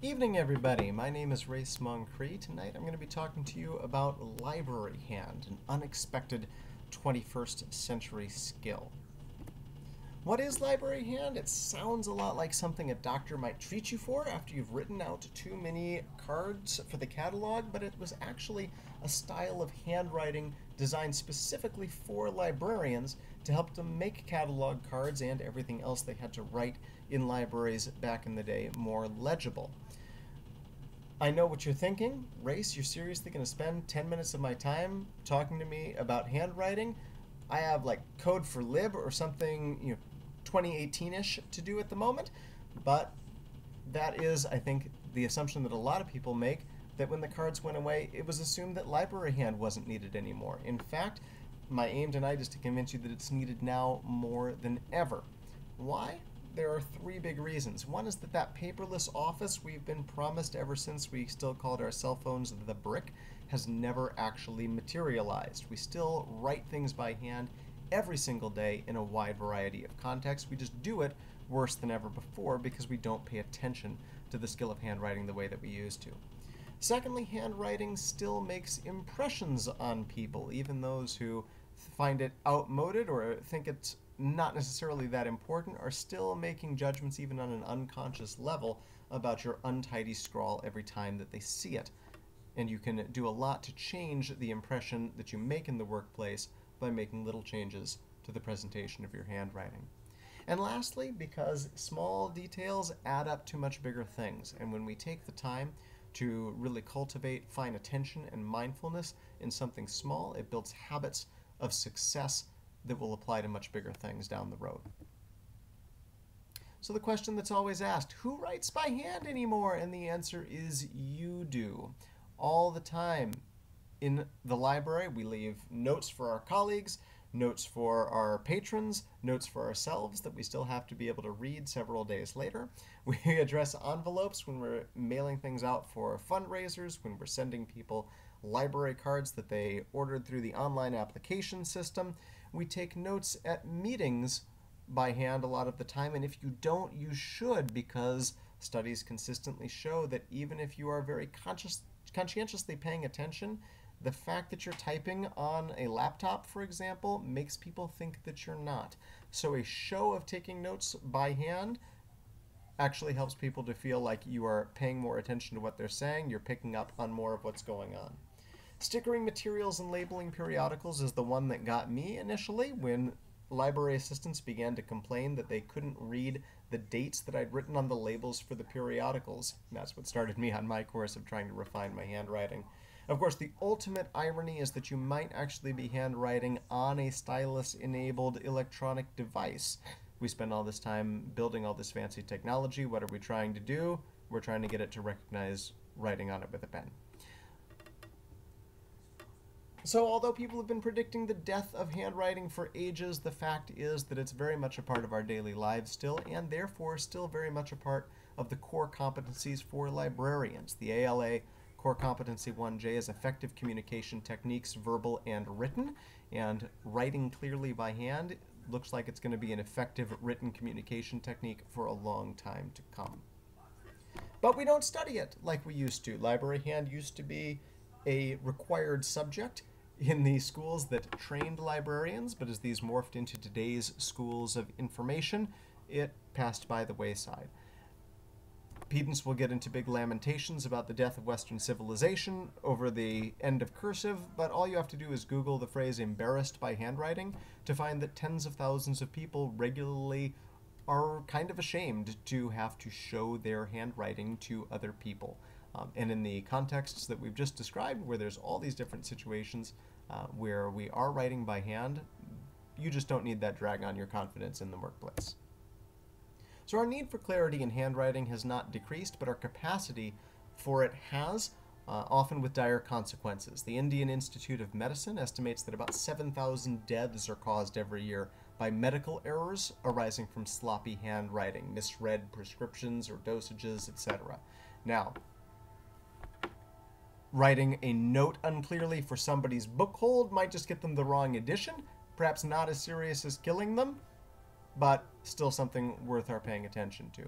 Evening, everybody. My name is Ray Smoncree. Tonight I'm going to be talking to you about library hand, an unexpected 21st century skill. What is library hand? It sounds a lot like something a doctor might treat you for after you've written out too many cards for the catalog, but it was actually a style of handwriting designed specifically for librarians to help them make catalog cards and everything else they had to write in libraries back in the day more legible. I know what you're thinking. Race, you're seriously going to spend 10 minutes of my time talking to me about handwriting? I have like code for lib or something, 2018-ish to do at the moment. But that is, I think, the assumption that a lot of people make, that when the cards went away, it was assumed that library hand wasn't needed anymore. In fact, my aim tonight is to convince you that it's needed now more than ever. Why? There are three big reasons. One is that paperless office we've been promised ever since we still called our cell phones the brick has never actually materialized. We still write things by hand every single day in a wide variety of contexts. We just do it worse than ever before because we don't pay attention to the skill of handwriting the way that we used to. Secondly, handwriting still makes impressions on people, even those who find it outmoded or think it's not necessarily that important are still making judgments even on an unconscious level about your untidy scrawl every time that they see it. And you can do a lot to change the impression that you make in the workplace by making little changes to the presentation of your handwriting. And lastly, because small details add up to much bigger things, and when we take the time to really cultivate fine attention and mindfulness in something small, it builds habits of success that will apply to much bigger things down the road. So the question that's always asked, who writes by hand anymore? And the answer is you do. All the time in the library, we leave notes for our colleagues, notes for our patrons, notes for ourselves that we still have to be able to read several days later. We address envelopes when we're mailing things out for fundraisers, when we're sending people library cards that they ordered through the online application system. We take notes at meetings by hand a lot of the time, and if you don't, you should, because studies consistently show that even if you are very conscientiously paying attention, the fact that you're typing on a laptop, for example, makes people think that you're not. So a show of taking notes by hand actually helps people to feel like you are paying more attention to what they're saying, you're picking up on more of what's going on. Stickering materials and labeling periodicals is the one that got me initially when library assistants began to complain that they couldn't read the dates that I'd written on the labels for the periodicals. And that's what started me on my course of trying to refine my handwriting. Of course, the ultimate irony is that you might actually be handwriting on a stylus-enabled electronic device. We spend all this time building all this fancy technology. What are we trying to do? We're trying to get it to recognize writing on it with a pen. So although people have been predicting the death of handwriting for ages, the fact is that it's very much a part of our daily lives still, and therefore still very much a part of the core competencies for librarians. The ALA Core Competency 1J is effective communication techniques, verbal and written, and writing clearly by hand looks like it's going to be an effective written communication technique for a long time to come. But we don't study it like we used to. Library hand used to be a required subject in the schools that trained librarians, but as these morphed into today's schools of information, it passed by the wayside. Pedants will get into big lamentations about the death of Western civilization over the end of cursive, but all you have to do is Google the phrase embarrassed by handwriting to find that tens of thousands of people regularly are kind of ashamed to have to show their handwriting to other people. And in the contexts that we've just described, where there's all these different situations where we are writing by hand, you just don't need that drag on your confidence in the workplace. So our need for clarity in handwriting has not decreased, but our capacity for it has, often with dire consequences. The Indian Institute of Medicine estimates that about 7,000 deaths are caused every year by medical errors arising from sloppy handwriting, misread prescriptions or dosages, etc. Now, writing a note unclearly for somebody's book hold might just get them the wrong edition, perhaps not as serious as killing them, but still something worth our paying attention to.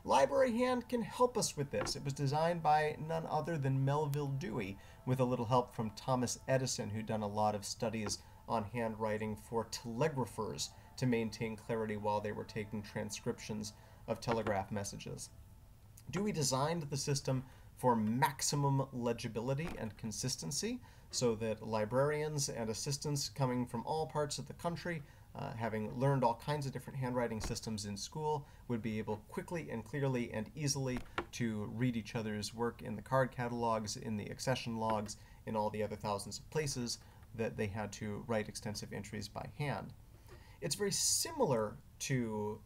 Library Hand can help us with this. It was designed by none other than Melville Dewey, with a little help from Thomas Edison, who'd done a lot of studies on handwriting for telegraphers to maintain clarity while they were taking transcriptions of telegraph messages. Dewey designed the system for maximum legibility and consistency so that librarians and assistants coming from all parts of the country, having learned all kinds of different handwriting systems in school, would be able quickly and clearly and easily to read each other's work in the card catalogs, in the accession logs, in all the other thousands of places that they had to write extensive entries by hand. It's very similar to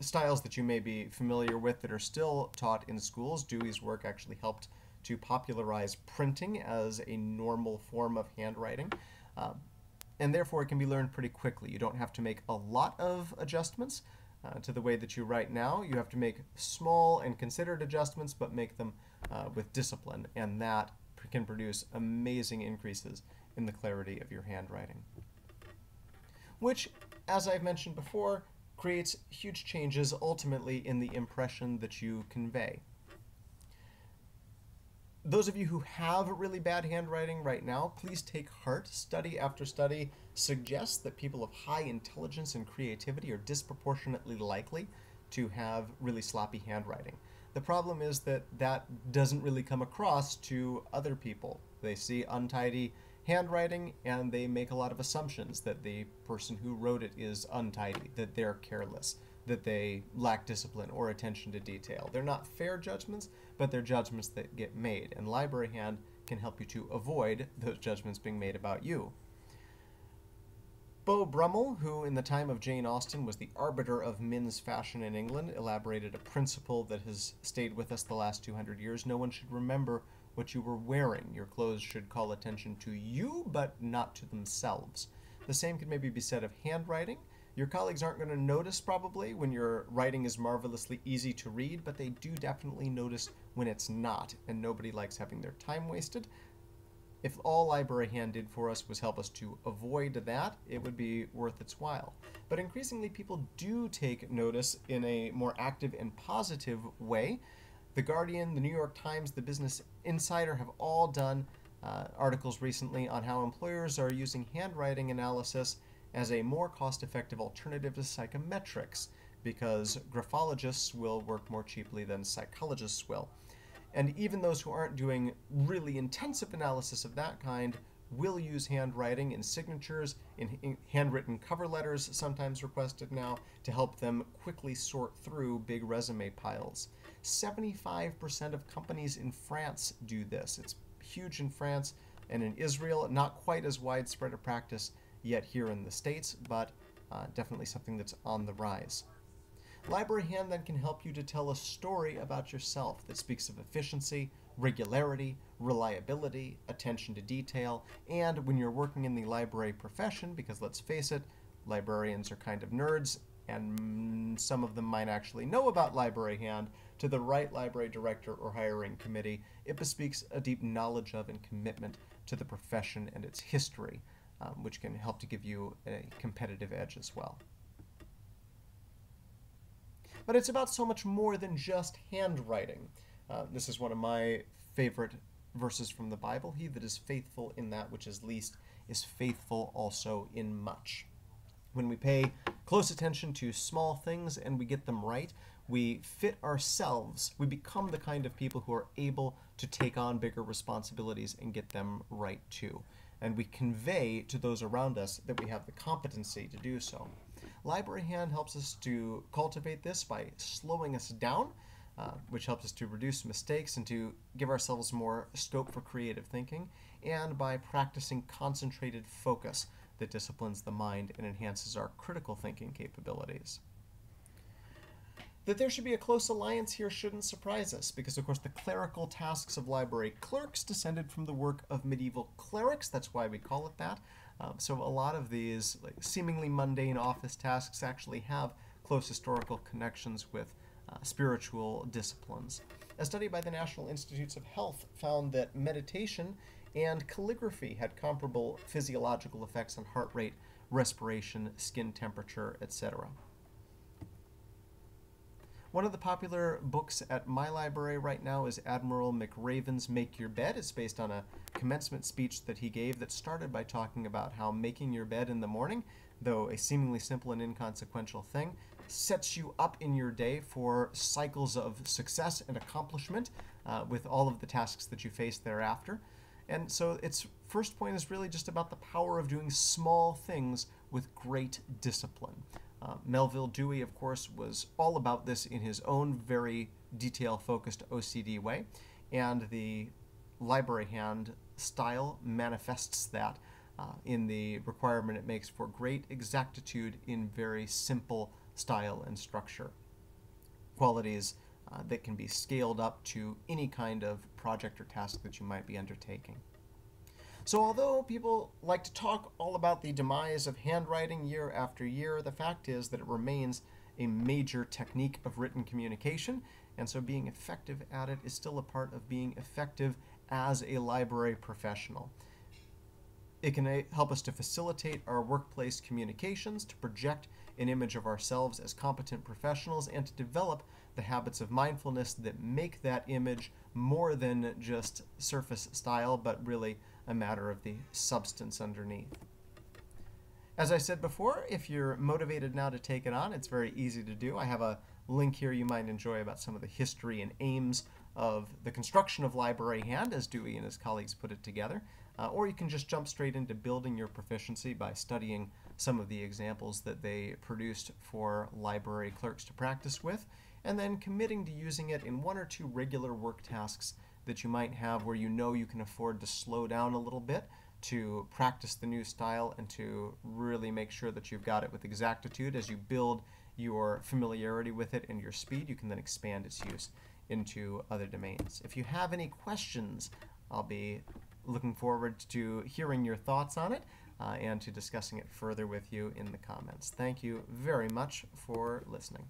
styles that you may be familiar with that are still taught in schools. Dewey's work actually helped to popularize printing as a normal form of handwriting, and therefore it can be learned pretty quickly. You don't have to make a lot of adjustments to the way that you write now. You have to make small and considered adjustments, but make them with discipline, and that can produce amazing increases in the clarity of your handwriting, which, as I've mentioned before, creates huge changes ultimately in the impression that you convey. Those of you who have really bad handwriting right now, please take heart. Study after study suggests that people of high intelligence and creativity are disproportionately likely to have really sloppy handwriting. The problem is that that doesn't really come across to other people. They see untidy handwriting and they make a lot of assumptions that the person who wrote it is untidy, that they're careless, that they lack discipline or attention to detail. They're not fair judgments, but they're judgments that get made, and Library Hand can help you to avoid those judgments being made about you. Beau Brummel, who in the time of Jane Austen was the arbiter of men's fashion in England, elaborated a principle that has stayed with us the last 200 years. No one should remember what you were wearing. Your clothes should call attention to you, but not to themselves. The same can maybe be said of handwriting. Your colleagues aren't going to notice probably when your writing is marvelously easy to read, but they do definitely notice when it's not, and nobody likes having their time wasted. If all Library Hand did for us was help us to avoid that, it would be worth its while. But increasingly people do take notice in a more active and positive way. The Guardian, the New York Times, the Business Insider have all done articles recently on how employers are using handwriting analysis as a more cost-effective alternative to psychometrics, because graphologists will work more cheaply than psychologists will. And even those who aren't doing really intensive analysis of that kind will use handwriting in signatures, in handwritten cover letters, sometimes requested now, to help them quickly sort through big resume piles. 75% of companies in France do this. It's huge in France, and in Israel, not quite as widespread a practice yet here in the States, but definitely something that's on the rise. Library Hand then can help you to tell a story about yourself that speaks of efficiency, regularity, reliability, attention to detail, and when you're working in the library profession, because let's face it, librarians are kind of nerds, and some of them might actually know about Library Hand, to the right library director or hiring committee, it bespeaks a deep knowledge of and commitment to the profession and its history, which can help to give you a competitive edge as well. But it's about so much more than just handwriting. This is one of my favorite verses from the Bible. He that is faithful in that which is least is faithful also in much. When we pay close attention to small things and we get them right, we fit ourselves. We become the kind of people who are able to take on bigger responsibilities and get them right too. And we convey to those around us that we have the competency to do so. Library Hand helps us to cultivate this by slowing us down, which helps us to reduce mistakes and to give ourselves more scope for creative thinking, and by practicing concentrated focus that disciplines the mind and enhances our critical thinking capabilities. That there should be a close alliance here shouldn't surprise us, because of course the clerical tasks of library clerks descended from the work of medieval clerics. That's why we call it that. So a lot of these seemingly mundane office tasks actually have close historical connections with spiritual disciplines. A study by the National Institutes of Health found that meditation and calligraphy had comparable physiological effects on heart rate, respiration, skin temperature, etc. One of the popular books at my library right now is Admiral McRaven's Make Your Bed. It's based on a commencement speech that he gave that started by talking about how making your bed in the morning, though a seemingly simple and inconsequential thing, sets you up in your day for cycles of success and accomplishment with all of the tasks that you face thereafter. And so its first point is really just about the power of doing small things with great discipline. Melville Dewey, of course, was all about this in his own very detail-focused OCD way, and the library hand style manifests that in the requirement it makes for great exactitude in very simple style and structure. Qualities that can be scaled up to any kind of project or task that you might be undertaking. So although people like to talk all about the demise of handwriting year after year, the fact is that it remains a major technique of written communication, and so being effective at it is still a part of being effective as a library professional. It can help us to facilitate our workplace communications, to project an image of ourselves as competent professionals, and to develop the habits of mindfulness that make that image more than just surface style, but really a matter of the substance underneath. As I said before, if you're motivated now to take it on, it's very easy to do. I have a link here you might enjoy about some of the history and aims of the construction of library hand, as Dewey and his colleagues put it together. Or you can just jump straight into building your proficiency by studying some of the examples that they produced for library clerks to practice with, and then committing to using it in one or two regular work tasks that you might have where you know you can afford to slow down a little bit to practice the new style and to really make sure that you've got it with exactitude. As you build your familiarity with it and your speed, you can then expand its use into other domains. If you have any questions, I'll be looking forward to hearing your thoughts on it and to discussing it further with you in the comments. Thank you very much for listening.